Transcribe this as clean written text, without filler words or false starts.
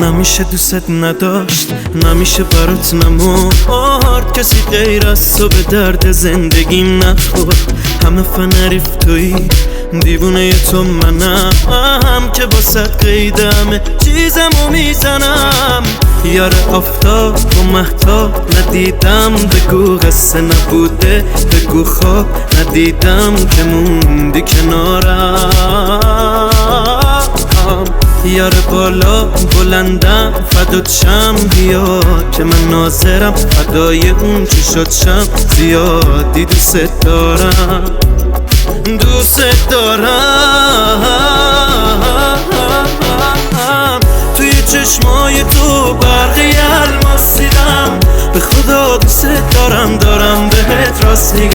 نمیشه دوست نداشت، نمیشه برات نمرد، کسی غیر از تو به درد زندگیم نخورد. همه فنریف تویی، دیوونه تو منم که با صد قیدمه چیزمو میزنم. یار آفتاب و مهتاب ندیدم، بگو قصه نبوده، بگو خواب ندیدم که موندی کنارم. یار بالا بلندم فدات شم، بیا که من ناظرم فدای اون چشات شم. زیادی دوست دارم، دوست دارم. توی چشمای تو برقی الماس دیدم، به خدا دوست دارم